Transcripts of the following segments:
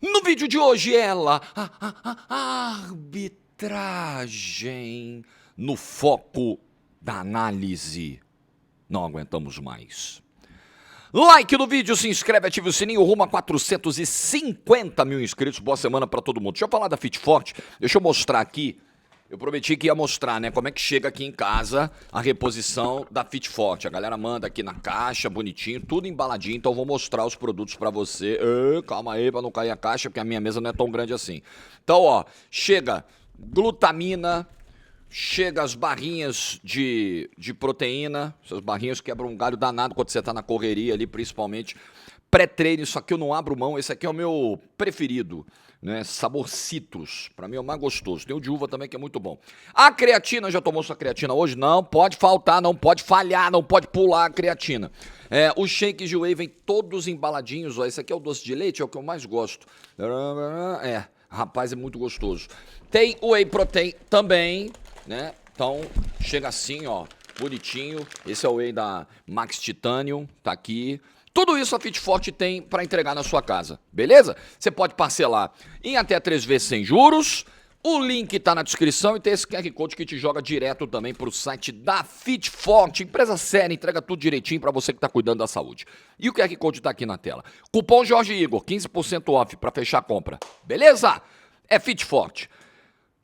No vídeo de hoje, ela, a arbitragem no foco da análise. Não aguentamos mais. Like no vídeo, se inscreve, ativa o sininho, rumo a 450 mil inscritos. Boa semana pra todo mundo. Deixa eu falar da Fit Forte, deixa eu mostrar aqui. Eu prometi que ia mostrar, né, como é que chega aqui em casa a reposição da Fit Forte. A galera manda aqui na caixa, bonitinho, tudo embaladinho, então eu vou mostrar os produtos pra você. Calma aí pra não cair a caixa, porque a minha mesa não é tão grande assim. Então, ó, chega glutamina, chega as barrinhas de proteína, essas barrinhas quebram um galho danado quando você tá na correria ali, principalmente. Pré-treino, isso aqui eu não abro mão, esse aqui é o meu preferido, né? Sabor citrus, pra mim é o mais gostoso. Tem o de uva também que é muito bom. A creatina, já tomou sua creatina hoje? Não pode faltar, não pode falhar, não pode pular a creatina. Os shakes de whey vêm todos embaladinhos, ó. Esse aqui é o doce de leite, é o que eu mais gosto. Rapaz, é muito gostoso. Tem o whey protein também, né? Então, chega assim, ó, bonitinho. Esse é o whey da Max Titanium, tá aqui. Tudo isso a Fit Forte tem para entregar na sua casa, beleza? Você pode parcelar em até 3 vezes sem juros. O link tá na descrição e tem esse QR Code que te joga direto também pro site da Fit Forte. Empresa séria, entrega tudo direitinho para você que tá cuidando da saúde. E o QR Code tá aqui na tela. Cupom Jorge Igor, 15% off para fechar a compra, beleza? É Fit Forte.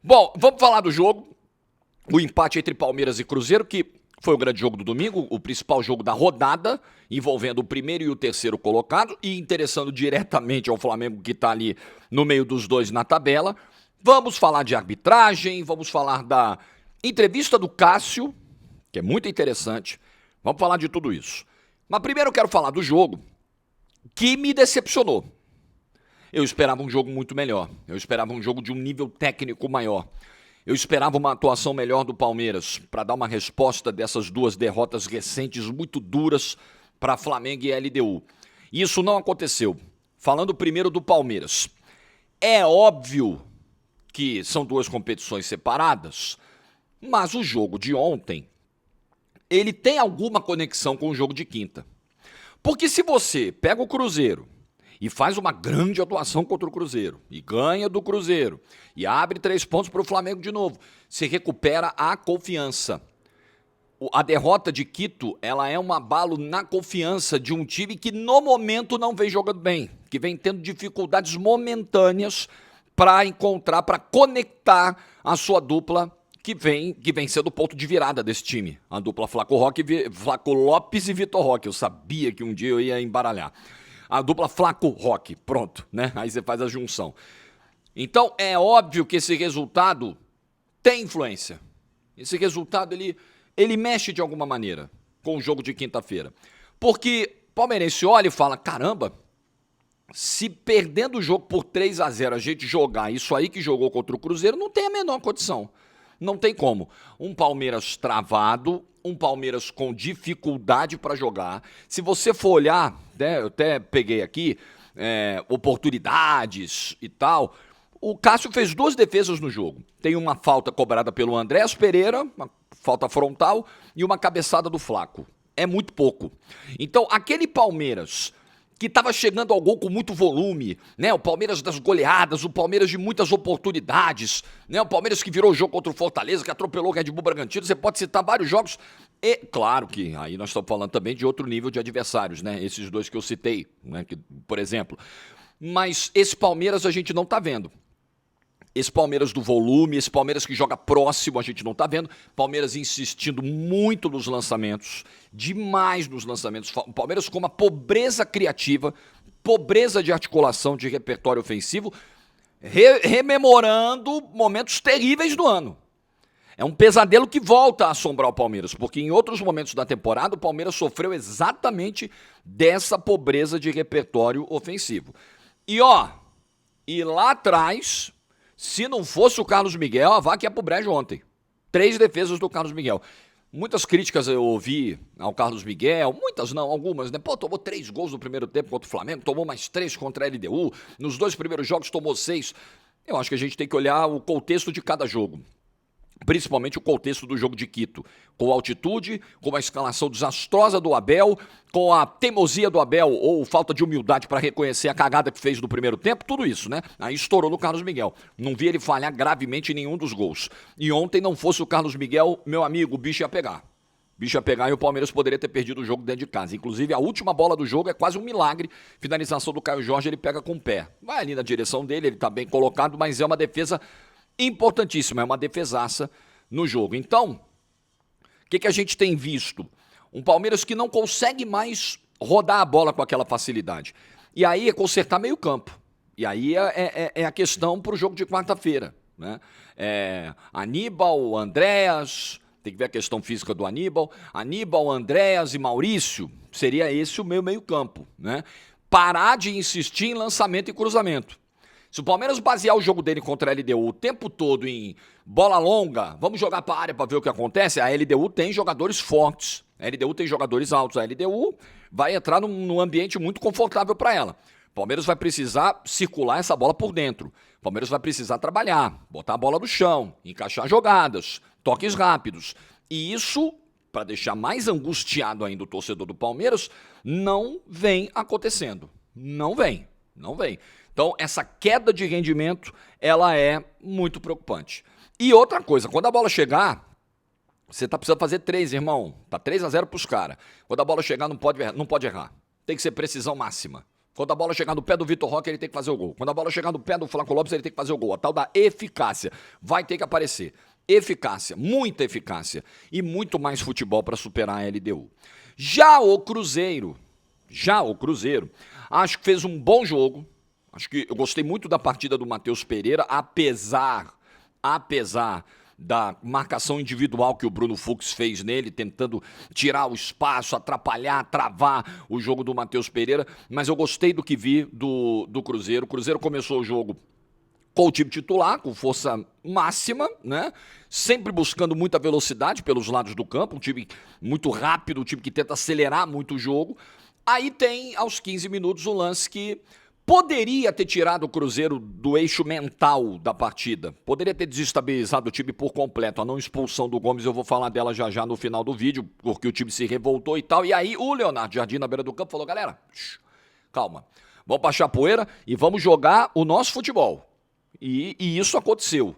Bom, vamos falar do jogo. O empate entre Palmeiras e Cruzeiro, que foi o grande jogo do domingo, o principal jogo da rodada, envolvendo o primeiro e o terceiro colocado e interessando diretamente ao Flamengo, que está ali no meio dos dois na tabela. Vamos falar de arbitragem, vamos falar da entrevista do Cássio, que é muito interessante. Vamos falar de tudo isso. Mas primeiro eu quero falar do jogo, que me decepcionou. Eu esperava um jogo muito melhor, eu esperava um jogo de um nível técnico maior. Eu esperava uma atuação melhor do Palmeiras para dar uma resposta dessas duas derrotas recentes muito duras para Flamengo e LDU. Isso não aconteceu. Falando primeiro do Palmeiras. É óbvio que são duas competições separadas, mas o jogo de ontem, ele tem alguma conexão com o jogo de quinta. Porque se você pega o Cruzeiro e faz uma grande atuação contra o Cruzeiro, e ganha do Cruzeiro, e abre 3 pontos para o Flamengo de novo, se recupera a confiança. A derrota de Quito, ela é um abalo na confiança de um time que no momento não vem jogando bem, que vem tendo dificuldades momentâneas para encontrar, para conectar a sua dupla que vem sendo o ponto de virada desse time. A dupla Flaco Lopes e Vitor Roque. Eu sabia que um dia eu ia embaralhar. A dupla Flaco Roque, pronto, né? Aí você faz a junção. Então, é óbvio que esse resultado tem influência. Esse resultado, ele mexe de alguma maneira com o jogo de quinta-feira. Porque o palmeirense olha e fala, caramba, se perdendo o jogo por 3-0 a gente jogar isso aí que jogou contra o Cruzeiro, não tem a menor condição. Não tem como. Um Palmeiras travado, um Palmeiras com dificuldade para jogar. Se você for olhar, né, eu até peguei aqui, oportunidades e tal, o Cássio fez 2 defesas no jogo. Tem uma falta cobrada pelo Andrés Pereira, uma falta frontal, e uma cabeçada do Flaco. É muito pouco. Então, aquele Palmeiras que estava chegando ao gol com muito volume, né? O Palmeiras das goleadas, o Palmeiras de muitas oportunidades, né? O Palmeiras que virou o jogo contra o Fortaleza, que atropelou o Red Bull Bragantino, você pode citar vários jogos. E, claro que aí nós estamos falando também de outro nível de adversários, né? Esses 2 que eu citei, né? Por exemplo. Mas esse Palmeiras a gente não está vendo. Esse Palmeiras do volume, esse Palmeiras que joga próximo, a gente não tá vendo. Palmeiras insistindo muito nos lançamentos, demais nos lançamentos. Palmeiras com uma pobreza criativa, pobreza de articulação de repertório ofensivo, rememorando momentos terríveis do ano. É um pesadelo que volta a assombrar o Palmeiras, porque em outros momentos da temporada o Palmeiras sofreu exatamente dessa pobreza de repertório ofensivo. E lá atrás, se não fosse o Carlos Miguel, a vaca ia pro brejo ontem. 3 defesas do Carlos Miguel. Muitas críticas eu ouvi ao Carlos Miguel, muitas não, algumas, né? Pô, tomou 3 gols no primeiro tempo contra o Flamengo, tomou mais 3 contra a LDU, nos 2 primeiros jogos tomou 6. Eu acho que a gente tem que olhar o contexto de cada jogo. principalmente o contexto do jogo de Quito, com a altitude, com a escalação desastrosa do Abel, com a teimosia do Abel, ou falta de humildade para reconhecer a cagada que fez no primeiro tempo, tudo isso, né? Aí estourou no Carlos Miguel. Não vi ele falhar gravemente em nenhum dos gols. E ontem, não fosse o Carlos Miguel, meu amigo, o bicho ia pegar. O bicho ia pegar e o Palmeiras poderia ter perdido o jogo dentro de casa. Inclusive, a última bola do jogo é quase um milagre. Finalização do Caio Jorge, ele pega com o pé. Vai ali na direção dele, ele tá bem colocado, mas é uma defesa importantíssima, é uma defesaça no jogo. Então, o que a gente tem visto? Um Palmeiras que não consegue mais rodar a bola com aquela facilidade. E aí é consertar meio campo. E aí é a questão para o jogo de quarta-feira, né? Aníbal, Andréas, tem que ver a questão física do Aníbal. Aníbal, Andréas e Maurício, seria esse o meio campo, né? Parar de insistir em lançamento e cruzamento. Se o Palmeiras basear o jogo dele contra a LDU o tempo todo em bola longa, vamos jogar para a área para ver o que acontece, a LDU tem jogadores fortes, a LDU tem jogadores altos, a LDU vai entrar num ambiente muito confortável para ela. O Palmeiras vai precisar circular essa bola por dentro, o Palmeiras vai precisar trabalhar, botar a bola no chão, encaixar jogadas, toques rápidos, e isso, para deixar mais angustiado ainda o torcedor do Palmeiras, não vem acontecendo, não vem. Então, essa queda de rendimento, ela é muito preocupante. E outra coisa, quando a bola chegar, você tá precisando fazer 3, irmão. Tá 3-0 pros caras. Quando a bola chegar, não pode errar. Tem que ser precisão máxima. Quando a bola chegar no pé do Vitor Roque, ele tem que fazer o gol. Quando a bola chegar no pé do Flaco Lopes, ele tem que fazer o gol. A tal da eficácia vai ter que aparecer. Eficácia, muita eficácia. E muito mais futebol para superar a LDU. Já o Cruzeiro, acho que fez um bom jogo. Acho que eu gostei muito da partida do Matheus Pereira, apesar da marcação individual que o Bruno Fux fez nele, tentando tirar o espaço, atrapalhar, travar o jogo do Matheus Pereira, mas eu gostei do que vi do Cruzeiro. O Cruzeiro começou o jogo com o time titular, com força máxima, né? Sempre buscando muita velocidade pelos lados do campo, um time muito rápido, um time que tenta acelerar muito o jogo. Aí tem, aos 15 minutos, um lance que poderia ter tirado o Cruzeiro do eixo mental da partida. Poderia ter desestabilizado o time por completo. A não expulsão do Gomes, eu vou falar dela já no final do vídeo, porque o time se revoltou e tal. E aí o Leonardo Jardim, na beira do campo, falou, galera, calma, vamos baixar a poeira e vamos jogar o nosso futebol. E isso aconteceu.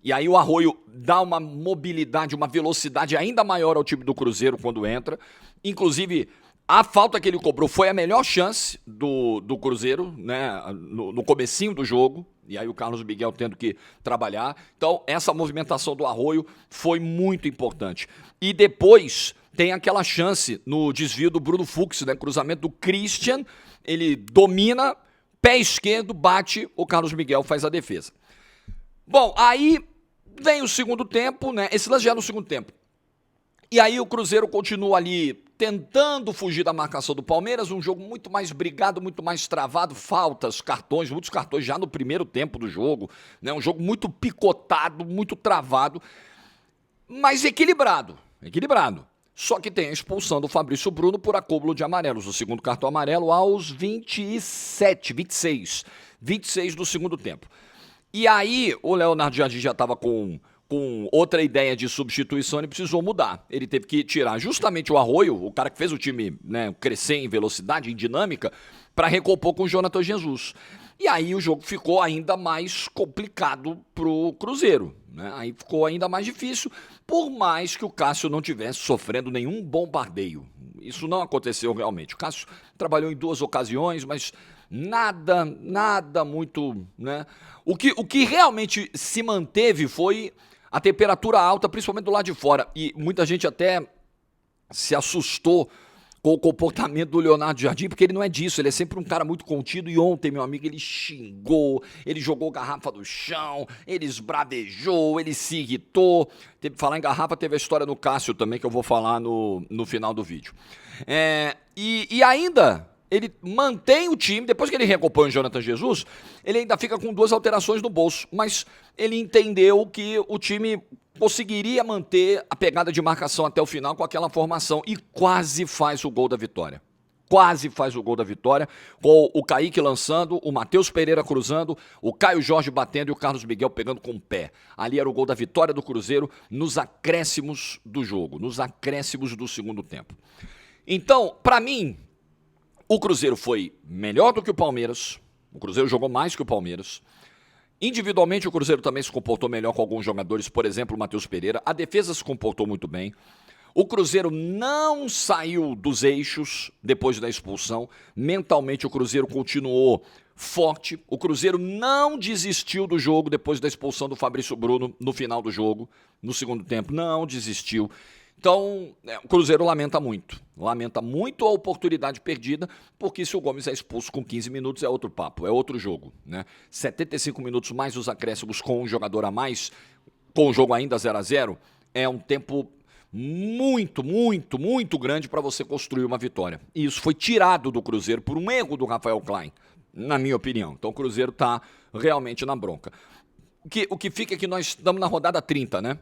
E aí o Arroio dá uma mobilidade, uma velocidade ainda maior ao time do Cruzeiro quando entra. Inclusive, a falta que ele cobrou foi a melhor chance do Cruzeiro, né, no comecinho do jogo, e aí o Carlos Miguel tendo que trabalhar. Então, essa movimentação do Arroio foi muito importante. E depois tem aquela chance no desvio do Bruno Fux, né, cruzamento do Christian, ele domina, pé esquerdo, bate, o Carlos Miguel faz a defesa. Bom, aí vem o segundo tempo, né, esse lance já é no segundo tempo. E aí o Cruzeiro continua ali tentando fugir da marcação do Palmeiras, um jogo muito mais brigado, muito mais travado, faltas, cartões, muitos cartões já no primeiro tempo do jogo, né? Um jogo muito picotado, muito travado, mas equilibrado. Só que tem a expulsão do Fabrício Bruno por acúmulo de amarelos, o segundo cartão amarelo aos 26 do segundo tempo. E aí o Leonardo Jardim já estava com outra ideia de substituição, ele precisou mudar. Ele teve que tirar justamente o Arroio, o cara que fez o time, né, crescer em velocidade, em dinâmica, para recompor com o Jonathan Jesus. E aí o jogo ficou ainda mais complicado pro Cruzeiro, né? Aí ficou ainda mais difícil, por mais que o Cássio não tivesse sofrendo nenhum bombardeio. Isso não aconteceu realmente. O Cássio trabalhou em 2 ocasiões, mas nada muito, né? O que realmente se manteve foi a temperatura alta, principalmente do lado de fora. E muita gente até se assustou com o comportamento do Leonardo Jardim, porque ele não é disso, ele é sempre um cara muito contido. E ontem, meu amigo, ele xingou, ele jogou garrafa do chão, ele esbravejou, ele se irritou. Falar em garrafa, teve a história no Cássio também, que eu vou falar no final do vídeo. E ainda ele mantém o time, depois que ele recompõe o Jonathan Jesus, ele ainda fica com 2 alterações no bolso, mas ele entendeu que o time conseguiria manter a pegada de marcação até o final com aquela formação e quase faz o gol da vitória. quase faz o gol da vitória, com o Kaique lançando, o Matheus Pereira cruzando, o Caio Jorge batendo e o Carlos Miguel pegando com o pé. Ali era o gol da vitória do Cruzeiro nos acréscimos do jogo, nos acréscimos do segundo tempo. Então, para mim, o Cruzeiro foi melhor do que o Palmeiras, o Cruzeiro jogou mais que o Palmeiras. Individualmente, o Cruzeiro também se comportou melhor com alguns jogadores, por exemplo, o Matheus Pereira. A defesa se comportou muito bem. O Cruzeiro não saiu dos eixos depois da expulsão. Mentalmente, o Cruzeiro continuou forte. O Cruzeiro não desistiu do jogo depois da expulsão do Fabrício Bruno no final do jogo, no segundo tempo. Não desistiu. Então, o Cruzeiro lamenta muito a oportunidade perdida, porque se o Gomes é expulso com 15 minutos é outro papo, é outro jogo, né? 75 minutos mais os acréscimos com um jogador a mais, com o jogo ainda 0-0, é um tempo muito grande para você construir uma vitória. E isso foi tirado do Cruzeiro por um erro do Rafael Klein, na minha opinião. Então o Cruzeiro está realmente na bronca. O que fica é que nós estamos na rodada 30, né?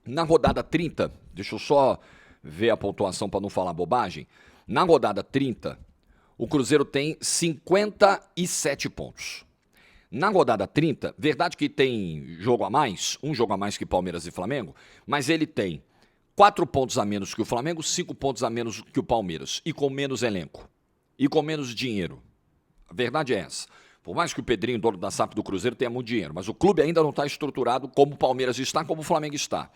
Na rodada 30, deixa eu só ver a pontuação para não falar bobagem. Na rodada 30, o Cruzeiro tem 57 pontos. Na rodada 30, verdade que tem jogo a mais, um jogo a mais que Palmeiras e Flamengo, mas ele tem 4 pontos a menos que o Flamengo, 5 pontos a menos que o Palmeiras, e com menos elenco, e com menos dinheiro. A verdade é essa. Por mais que o Pedrinho, dono da SAF do Cruzeiro, tenha muito dinheiro, mas o clube ainda não está estruturado como o Palmeiras está, como o Flamengo está.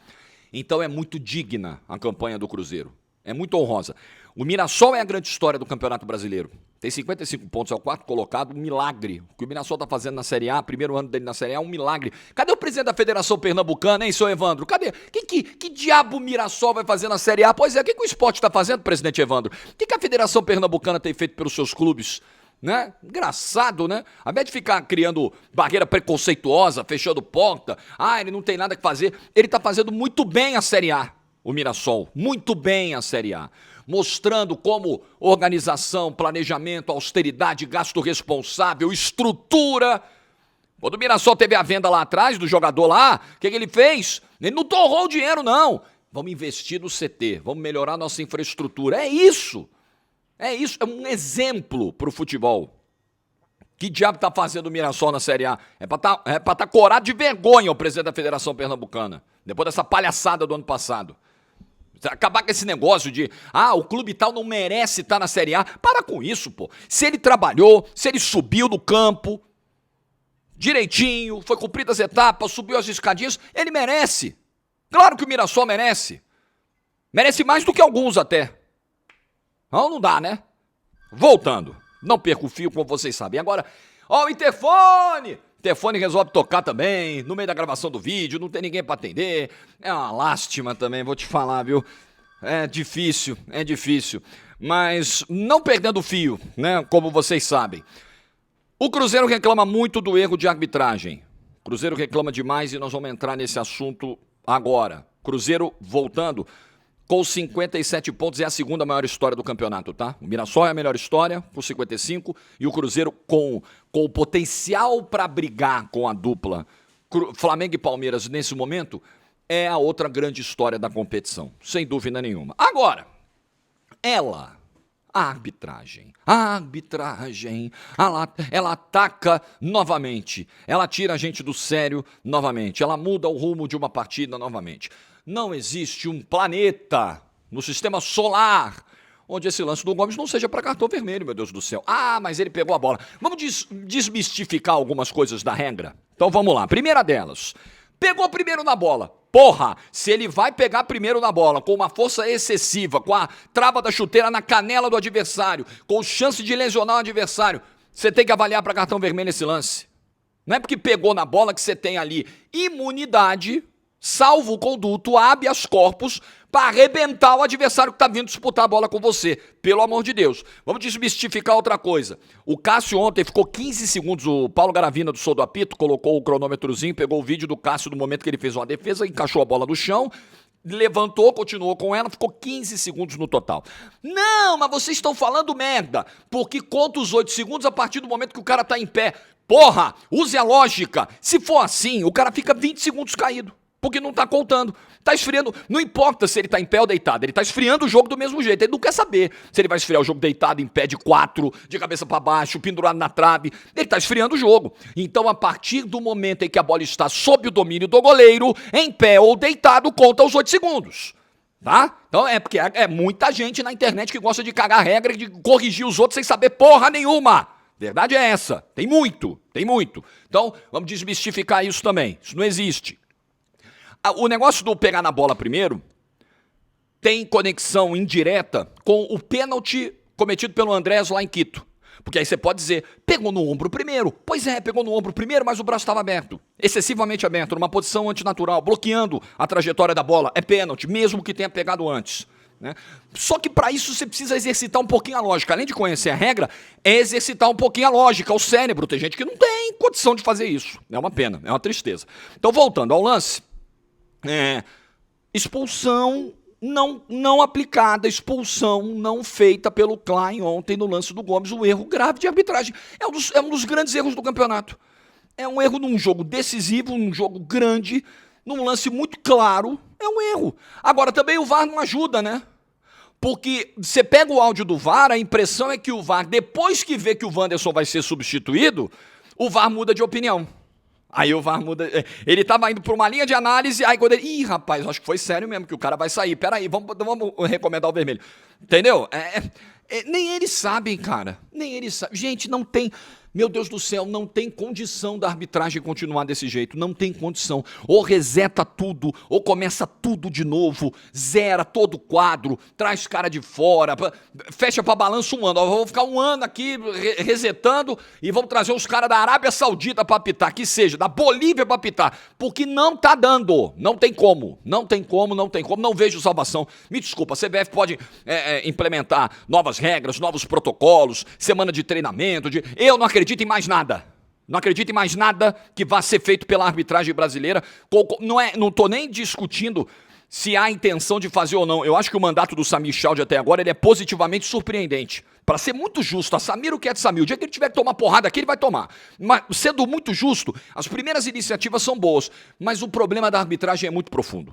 Então é muito digna a campanha do Cruzeiro. É muito honrosa. O Mirassol é a grande história do Campeonato Brasileiro. Tem 55 pontos, é o quarto colocado, um milagre. O que o Mirassol está fazendo na Série A, primeiro ano dele na Série A, é um milagre. Cadê o presidente da Federação Pernambucana, hein, seu Evandro? Cadê? Que diabo o Mirassol vai fazer na Série A? Pois é, o que o esporte está fazendo, presidente Evandro? O que a Federação Pernambucana tem feito pelos seus clubes? Né? Engraçado, né? Ao invés de ficar criando barreira preconceituosa, fechando porta, ele não tem nada que fazer, ele tá fazendo muito bem a Série A, o Mirassol, muito bem a Série A, mostrando como organização, planejamento, austeridade, gasto responsável, estrutura. Quando o Mirassol teve a venda lá atrás do jogador lá, o que ele fez? Ele não torrou o dinheiro, não. Vamos investir no CT, vamos melhorar nossa infraestrutura, é isso. É isso, é um exemplo pro futebol. Que diabo tá fazendo o Mirassol na Série A? É pra tá corado de vergonha o presidente da Federação Pernambucana, depois dessa palhaçada do ano passado. Acabar com esse negócio de, o clube tal não merece estar na Série A. Para com isso, pô. Se ele trabalhou, se ele subiu no campo direitinho, foi cumprido as etapas, subiu as escadinhas, ele merece. Claro que o Mirassol merece. Merece mais do que alguns até. Não dá, né? Voltando. Não perco o fio, como vocês sabem. Agora, o interfone! O interfone resolve tocar também, no meio da gravação do vídeo, não tem ninguém pra atender. É uma lástima também, vou te falar, viu? É difícil. Mas não perdendo o fio, né? Como vocês sabem. O Cruzeiro reclama muito do erro de arbitragem. O Cruzeiro reclama demais e nós vamos entrar nesse assunto agora. Cruzeiro voltando com 57 pontos, é a segunda maior história do campeonato, tá? O Mirassol é a melhor história, com 55, e o Cruzeiro com o potencial para brigar com a dupla Flamengo e Palmeiras nesse momento, é a outra grande história da competição, sem dúvida nenhuma. Agora, a arbitragem, ela ataca novamente, ela tira a gente do sério novamente, ela muda o rumo de uma partida novamente. Não existe um planeta no sistema solar onde esse lance do Gomes não seja para cartão vermelho, meu Deus do céu. Mas ele pegou a bola. Vamos desmistificar algumas coisas da regra? Então vamos lá. Primeira delas, pegou primeiro na bola. Porra, se ele vai pegar primeiro na bola com uma força excessiva, com a trava da chuteira na canela do adversário, com chance de lesionar o adversário, você tem que avaliar para cartão vermelho esse lance. Não é porque pegou na bola que você tem ali imunidade, salvo o conduto, habeas corpus, para arrebentar o adversário que está vindo disputar a bola com você. Pelo amor de Deus. Vamos desmistificar outra coisa. O Cássio ontem ficou 15 segundos, o Paulo Garavina do Sou do Apito colocou o cronômetrozinho, pegou o vídeo do Cássio do momento que ele fez uma defesa, encaixou a bola no chão, levantou, continuou com ela, ficou 15 segundos no total. Não, mas vocês estão falando merda, porque conta os 8 segundos a partir do momento que o cara está em pé. Porra, use a lógica. Se for assim, o cara fica 20 segundos caído. porque não tá contando. Tá esfriando, não importa se ele tá em pé ou deitado, ele tá esfriando o jogo do mesmo jeito. Ele não quer saber se ele vai esfriar o jogo deitado, em pé de 4, de cabeça para baixo, pendurado na trave. Ele tá esfriando o jogo. Então, a partir do momento em que a bola está sob o domínio do goleiro, em pé ou deitado, conta os 8 segundos. Tá? Então é porque é muita gente na internet que gosta de cagar a regra e de corrigir os outros sem saber porra nenhuma. Verdade é essa. Tem muito, tem muito. Então, vamos desmistificar isso também. Isso não existe. O negócio do pegar na bola primeiro tem conexão indireta com o pênalti cometido pelo Andrés lá em Quito. Porque aí você pode dizer, pegou no ombro primeiro. Pois é, pegou no ombro primeiro, mas o braço estava aberto. Excessivamente aberto, numa posição antinatural, bloqueando a trajetória da bola. É pênalti, mesmo que tenha pegado antes. Né? Só que para isso você precisa exercitar um pouquinho a lógica. Além de conhecer a regra, é exercitar um pouquinho a lógica, o cérebro. Tem gente que não tem condição de fazer isso. É uma pena, é uma tristeza. Então, voltando ao lance, expulsão não aplicada, expulsão não feita pelo Klein ontem no lance do Gomes, um erro grave de arbitragem. É um dos grandes erros do campeonato. É um erro num jogo decisivo, num jogo grande, num lance muito claro, é um erro. Agora, também o VAR não ajuda, né? Porque você pega o áudio do VAR, a impressão é que o VAR, depois que vê que o Wanderson vai ser substituído, o VAR muda de opinião. Aí o VAR muda. Ele tava indo para uma linha de análise, aí quando ele. Ih, rapaz, acho que foi sério mesmo que o cara vai sair. Peraí, vamos recomendar o vermelho. Entendeu? Nem eles sabem, cara. Nem eles sabem. Gente, não tem. Meu Deus do céu, não tem condição da arbitragem continuar desse jeito. Não tem condição. Ou reseta tudo, ou começa tudo de novo, zera todo o quadro, traz cara de fora, fecha para balanço um ano. Ó, vou ficar um ano aqui resetando e vamos trazer os caras da Arábia Saudita para apitar, que seja, da Bolívia para apitar, porque não tá dando. Não tem como. Não tem como, não tem como. Não vejo salvação. Me desculpa, a CBF pode implementar novas regras, novos protocolos, semana de treinamento, eu não acredito em mais nada. Não acredito em mais nada que vá ser feito pela arbitragem brasileira. Não estou nem discutindo se há intenção de fazer ou não. Eu acho que o mandato do Samir Chald até agora ele é positivamente surpreendente. Para ser muito justo, a Samir o que é de Samir? O dia que ele tiver que tomar porrada aqui, ele vai tomar. Mas sendo muito justo, as primeiras iniciativas são boas, mas o problema da arbitragem é muito profundo.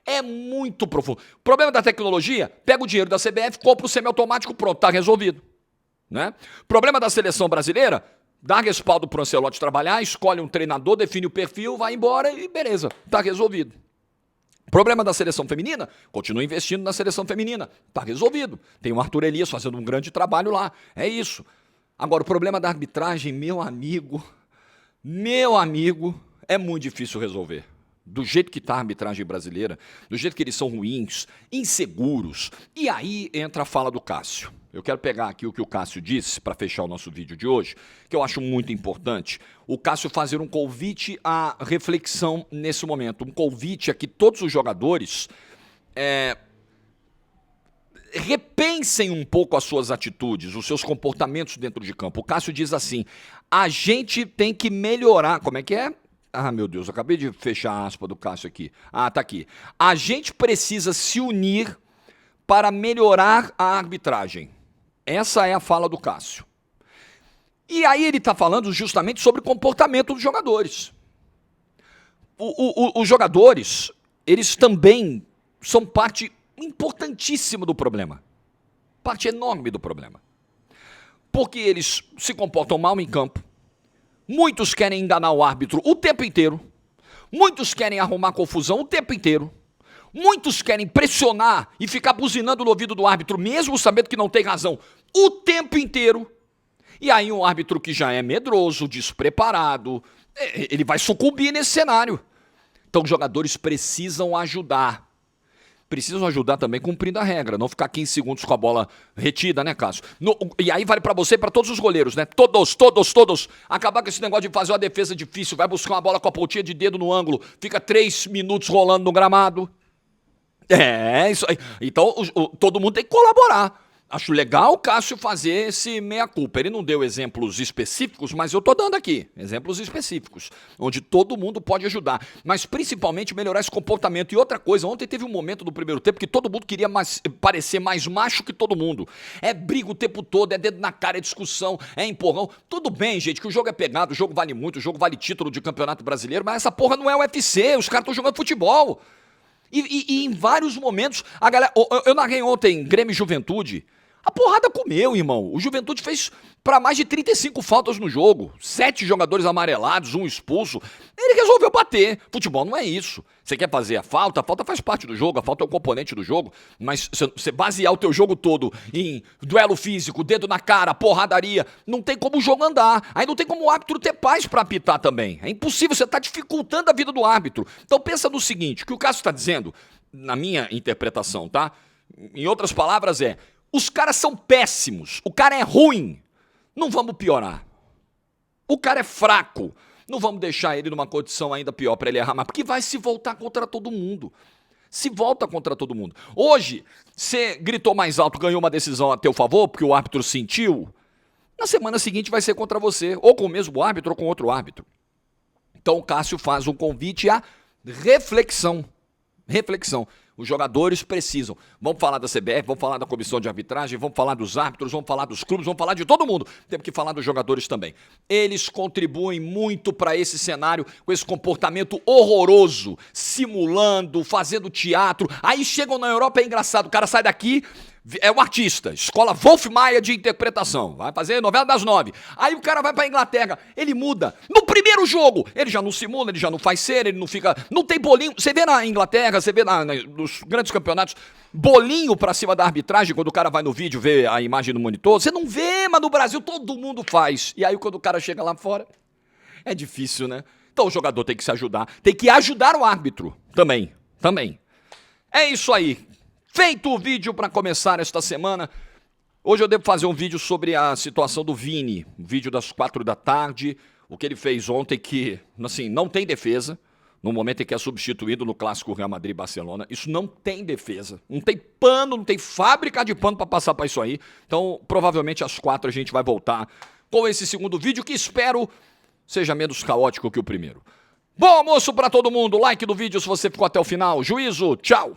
É muito profundo. O problema da tecnologia, pega o dinheiro da CBF, compra o semiautomático, pronto, está resolvido. Né? Problema da seleção brasileira, dá respaldo para o Ancelotti trabalhar, escolhe um treinador, define o perfil, vai embora e beleza, está resolvido. Problema da seleção feminina, continua investindo na seleção feminina, está resolvido. Tem o Arthur Elias fazendo um grande trabalho lá, é isso. Agora, o problema da arbitragem, meu amigo, é muito difícil resolver. Do jeito que está a arbitragem brasileira, do jeito que eles são ruins, inseguros. E aí entra a fala do Cássio. Eu quero pegar aqui o que o Cássio disse para fechar o nosso vídeo de hoje, que eu acho muito importante. O Cássio fazer um convite à reflexão nesse momento. Um convite a que todos os jogadores repensem um pouco as suas atitudes, os seus comportamentos dentro de campo. O Cássio diz assim, a gente tem que melhorar. Como é que é? Ah, meu Deus, eu acabei de fechar a aspa do Cássio aqui. Ah, tá aqui. A gente precisa se unir para melhorar a arbitragem. Essa é a fala do Cássio. E aí ele está falando justamente sobre o comportamento dos jogadores. Os jogadores, eles também são parte importantíssima do problema. Parte enorme do problema. Porque eles se comportam mal em campo. Muitos querem enganar o árbitro o tempo inteiro. Muitos querem arrumar confusão o tempo inteiro. Muitos querem pressionar e ficar buzinando no ouvido do árbitro, mesmo sabendo que não tem razão, o tempo inteiro. E aí um árbitro que já é medroso, despreparado, ele vai sucumbir nesse cenário. Então os jogadores precisam ajudar. Precisam ajudar também cumprindo a regra, não ficar 15 segundos com a bola retida, né, Cássio? E aí vale pra você e pra todos os goleiros, né? Todos. Acabar com esse negócio de fazer uma defesa difícil, vai buscar uma bola com a pontinha de dedo no ângulo, fica 3 minutos rolando no gramado. É, isso aí. Então todo mundo tem que colaborar. Acho legal o Cássio fazer esse meia-culpa. Ele não deu exemplos específicos, mas eu tô dando aqui exemplos específicos, onde todo mundo pode ajudar, mas principalmente melhorar esse comportamento. E outra coisa, ontem teve um momento do primeiro tempo que todo mundo queria parecer mais macho que todo mundo. É briga o tempo todo, é dedo na cara, é discussão, é empurrão. Tudo bem, gente, que o jogo é pegado, o jogo vale muito, o jogo vale título de campeonato brasileiro, mas essa porra não é UFC, os caras estão jogando futebol. E em vários momentos, a galera... Eu narrei ontem Grêmio e Juventude. A porrada comeu, irmão. O Juventude fez para mais de 35 faltas no jogo. 7 jogadores amarelados, 1 expulso. Ele resolveu bater. Futebol não é isso. Você quer fazer a falta faz parte do jogo, a falta é um componente do jogo. Mas você basear o teu jogo todo em duelo físico, dedo na cara, porradaria, não tem como o jogo andar. Aí não tem como o árbitro ter paz para apitar também. É impossível, você tá dificultando a vida do árbitro. Então pensa no seguinte, o que o Cássio está dizendo, na minha interpretação, tá? Em outras palavras os caras são péssimos, o cara é ruim, não vamos piorar. O cara é fraco, não vamos deixar ele numa condição ainda pior para ele errar mais, porque vai se voltar contra todo mundo. Se volta contra todo mundo. Hoje, você gritou mais alto, ganhou uma decisão a teu favor, porque o árbitro sentiu, na semana seguinte vai ser contra você, ou com o mesmo árbitro ou com outro árbitro. Então o Cássio faz um convite à reflexão. Reflexão. Os jogadores precisam. Vamos falar da CBF, vamos falar da comissão de arbitragem, vamos falar dos árbitros, vamos falar dos clubes, vamos falar de todo mundo. Temos que falar dos jogadores também. Eles contribuem muito para esse cenário, com esse comportamento horroroso, simulando, fazendo teatro. Aí chegam na Europa, é engraçado, o cara sai daqui, é um artista, escola Wolf Maia de interpretação, vai fazer novela das 9. Aí o cara vai pra Inglaterra, ele muda. No primeiro jogo, ele já não simula, ele já não faz cena, ele não fica... Não tem bolinho. Você vê na Inglaterra, você vê nos grandes campeonatos, bolinho pra cima da arbitragem, quando o cara vai no vídeo ver a imagem no monitor. Você não vê, mas no Brasil todo mundo faz. E aí quando o cara chega lá fora, é difícil, né? Então o jogador tem que se ajudar, tem que ajudar o árbitro também. É isso aí. Feito o vídeo para começar esta semana, hoje eu devo fazer um vídeo sobre a situação do Vini, um vídeo das 4 da tarde, o que ele fez ontem que, assim, não tem defesa, no momento em que é substituído no clássico Real Madrid-Barcelona, isso não tem defesa, não tem pano, não tem fábrica de pano para passar para isso aí, então provavelmente às 4 a gente vai voltar com esse segundo vídeo que espero seja menos caótico que o primeiro. Bom almoço para todo mundo, like do vídeo se você ficou até o final, juízo, tchau!